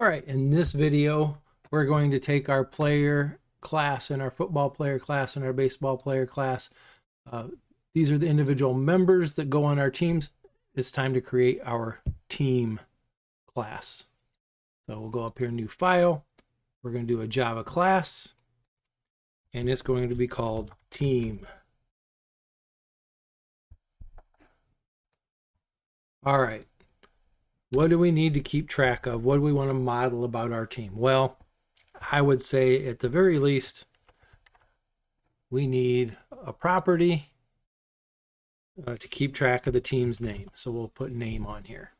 All right, in this video, we're going to take our player class and our football player class and our baseball player class. These are the individual members that go on our teams. It's time to create our team class. So we'll go up here, new file. We're going to do a Java class, and it's going to be called team. All right. What do we need to keep track of? What do we want to model about our team? Well, I would say at the very least, we need a property to keep track of the team's name. So we'll put name on here.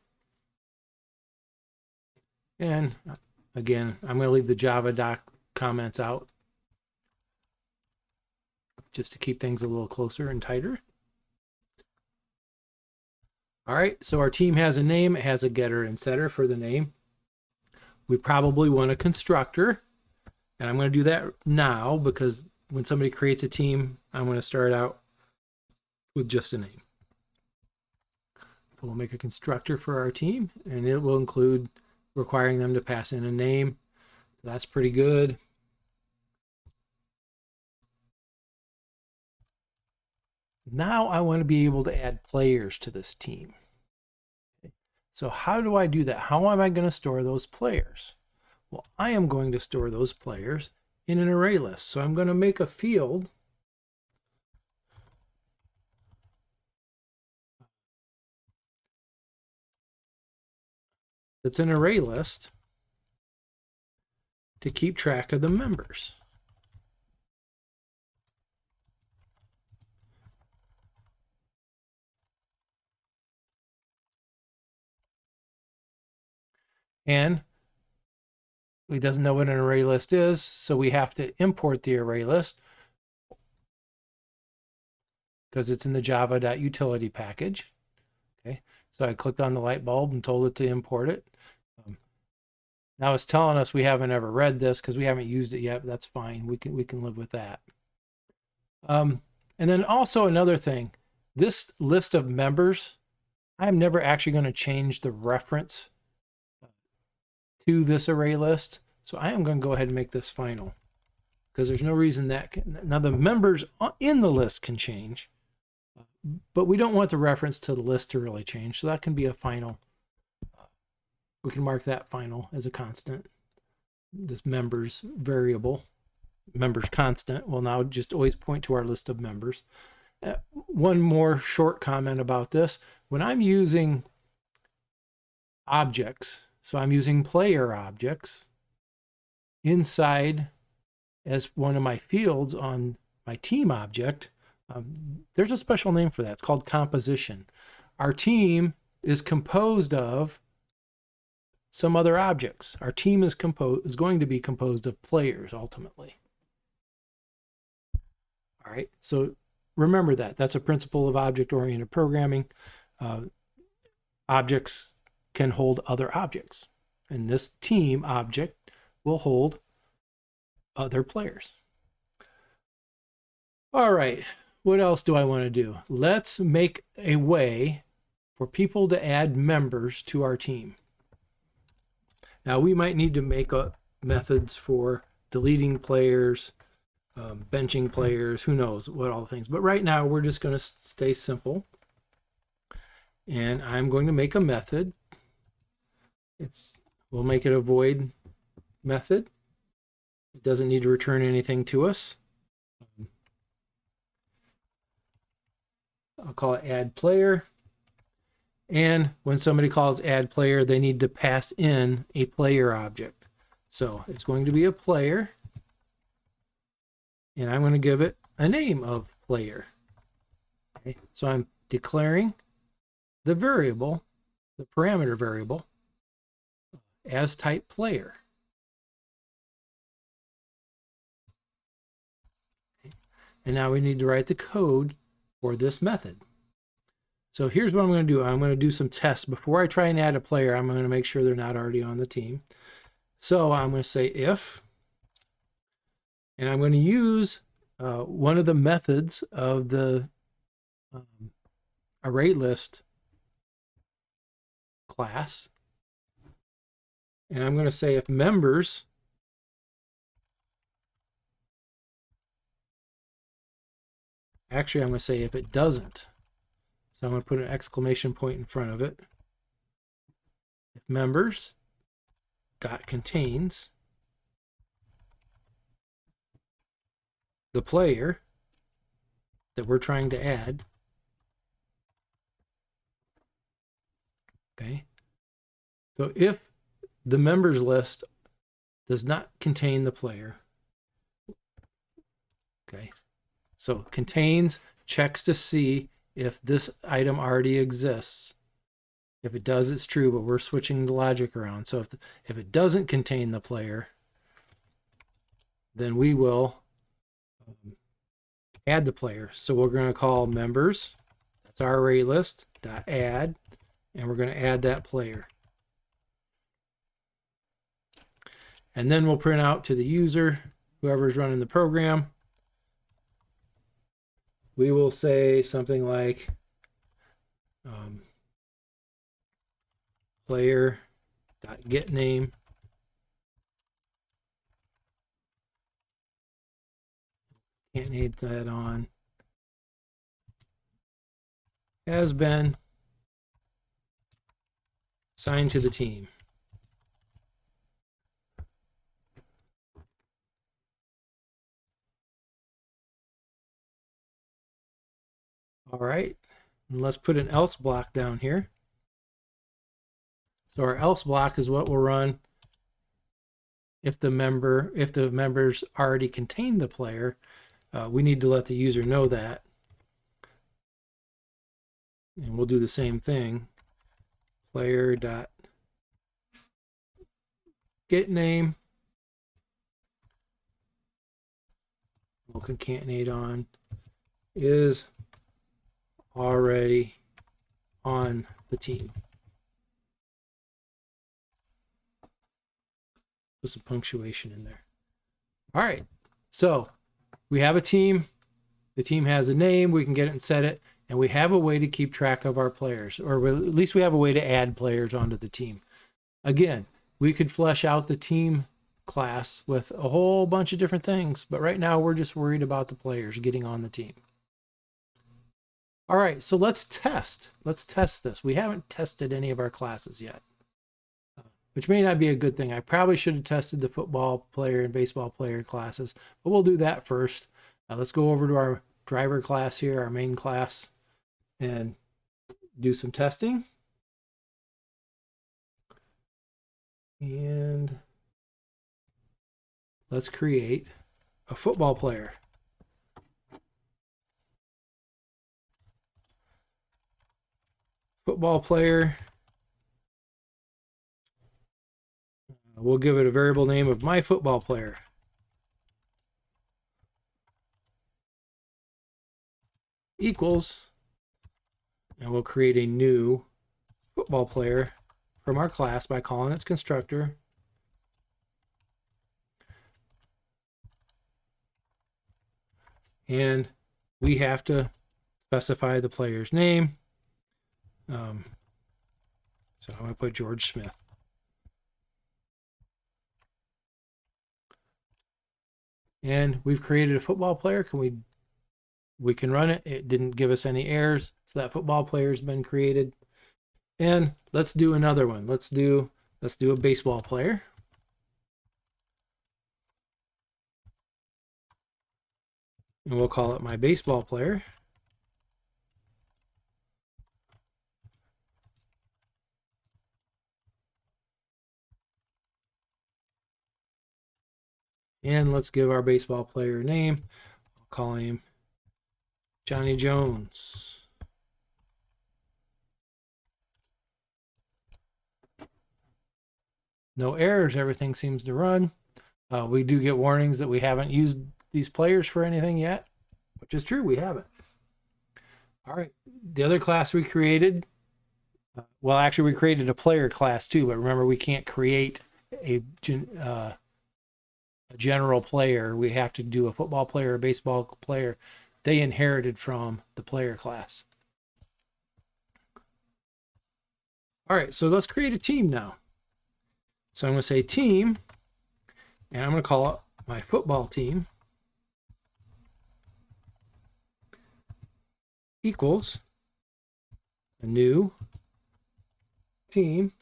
And again, I'm going to leave the Java doc comments out just to keep things a little closer and tighter. All right, so our team has a name. It has a getter and setter for the name. We probably want a constructor. And I'm going to do that now because when somebody creates a team, I'm going to start out with just a name. So we'll make a constructor for our team, and it will include requiring them to pass in a name. That's pretty good. Now I want to be able to add players to this team. So how do I do that? How am I going to store those players? Well, I am going to store those players in an array list. So I'm going to make a field that's an array list to keep track of the members. And he doesn't know what an array list is, so we have to import the array list because it's in the java.utility package. Okay, so I clicked on the light bulb and told it to import it. Now it's telling us we haven't ever read this because we haven't used it yet, but that's fine. We can live with that. And then also another thing, this list of members, I'm never actually going to change the reference to this array list. So I am going to go ahead and make this final because there's no reason that now the members in the list can change, but we don't want the reference to the list to really change. So that can be a final. We can mark that final as a constant. This members variable, members constant, will now just always point to our list of members. One more short comment about this. When I'm using objects, so I'm using player objects inside as one of my fields on my team object, there's a special name for that. It's called composition. Our team is composed of some other objects. Our team is going to be composed of players ultimately. All right, so remember that. That's a principle of object-oriented programming. Objects can hold other objects, and this team object will hold other players. All right, what else do I want to do? Let's make a way for people to add members to our team. Now we might need to make methods for deleting players, benching players, who knows what all things. But right now we're just going to stay simple. And I'm going to make a method. We'll make it a void method. It doesn't need to return anything to us. I'll call it add player. And when somebody calls add player, they need to pass in a player object. So it's going to be a player. And I'm going to give it a name of player. Okay, so I'm declaring the variable, the parameter variable, as type player. Okay. And now we need to write the code for this method. So here's what I'm going to do. I'm going to do some tests. Before I try and add a player, I'm going to make sure they're not already on the team. So I'm going to say if, and I'm going to use one of the methods of the array list class. And I'm going to say if members actually I'm going to say if it doesn't. So I'm going to put an exclamation point in front of it. If members dot contains the player that we're trying to add. Okay. So if the members list does not contain the player. Okay. So contains checks to see if this item already exists. If it does, it's true, but we're switching the logic around. So if it doesn't contain the player, then we will add the player. So we're going to call members, that's our array list, dot add, and we're going to add that player. And then we'll print out to the user, whoever's running the program, we will say something like player dot get name concatenate that on has been assigned to the team. All right, and let's put an else block down here. So our else block is what will run if the members already contain the player. We need to let the user know that. And we'll do the same thing. Player dot get name. We'll concatenate on is already on the team. Put some punctuation in there. All right, so we have a team. The team has a name. We can get it and set it, and we have a way to keep track of our players, or at least we have a way to add players onto the team. Again, we could flesh out the team class with a whole bunch of different things, but right now we're just worried about the players getting on the team. All right, so let's test. Let's test this. We haven't tested any of our classes yet, which may not be a good thing. I probably should have tested the football player and baseball player classes, but we'll do that first. Let's go over to our driver class here, our main class, and do some testing. And let's create a football player. Football player. We'll give it a variable name of my football player. Equals, and we'll create a new football player from our class by calling its constructor. And we have to specify the player's name. So I'm going to put George Smith. And we've created a football player. We can run it. It didn't give us any errors. So that football player has been created. And let's do another one. Let's do a baseball player. And we'll call it my baseball player. And let's give our baseball player a name. I'll call him Johnny Jones. No errors, everything seems to run. We do get warnings that we haven't used these players for anything yet, which is true, we haven't. All right, the other class we created, well, actually we created a player class too, but remember we can't create a general player. We have to do a football player, a baseball player. They inherited from the player class. All right, so let's create a team now. So I'm going to say team, and I'm going to call it my football team equals a new team.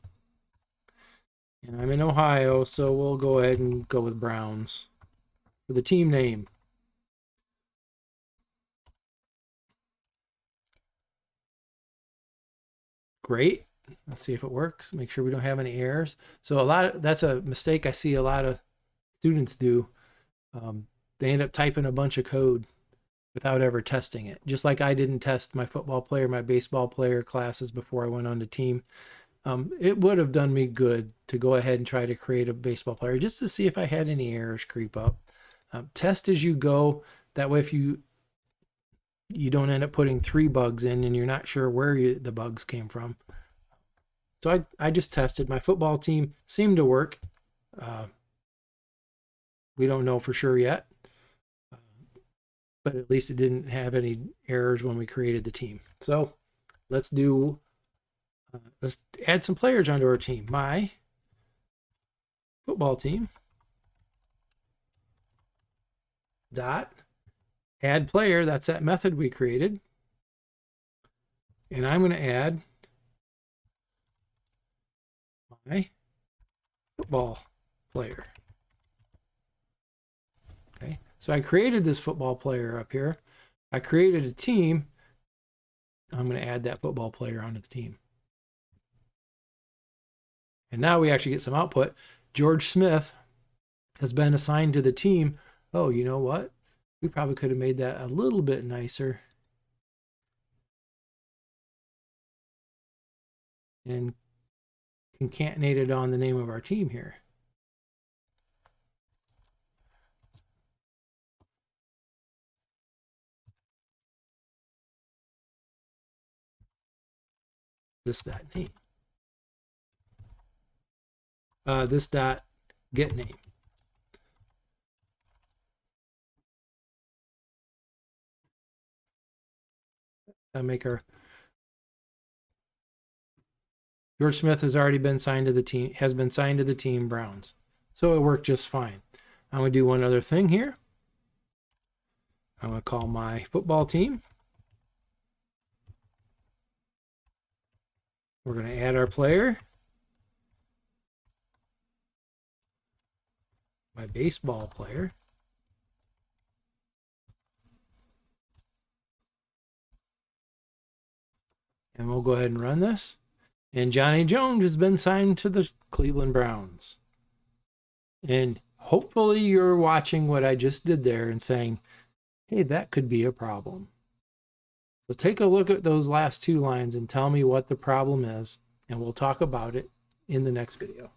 And I'm in Ohio, so we'll go ahead and go with Browns for the team name. Great. Let's see if it works. Make sure we don't have any errors. So that's a mistake I see a lot of students do. They end up typing a bunch of code without ever testing it. Just like I didn't test my football player, my baseball player classes before I went on the team. It would have done me good to go ahead and try to create a baseball player just to see if I had any errors creep up. Test as you go. That way, if you don't end up putting 3 bugs in and you're not sure where the bugs came from. So I just tested. My football team seemed to work. We don't know for sure yet, but at least it didn't have any errors when we created the team. So let's add some players onto our team. My football team dot add player. That's that method we created. And I'm going to add my football player. Okay, so I created this football player up here. I created a team. I'm going to add that football player onto the team. And now we actually get some output. George Smith has been assigned to the team. Oh, you know what? We probably could have made that a little bit nicer. And concatenated on the name of our team here. This dot name. This dot get name. Make our George Smith has already been signed to the team, has been signed to the team Browns. So it worked just fine. I'm going to do one other thing here. I'm going to call my football team. We're going to add our player. My baseball player. And we'll go ahead and run this. And Johnny Jones has been signed to the Cleveland Browns. And hopefully you're watching what I just did there and saying, hey, that could be a problem. So take a look at those last 2 lines and tell me what the problem is, and we'll talk about it in the next video.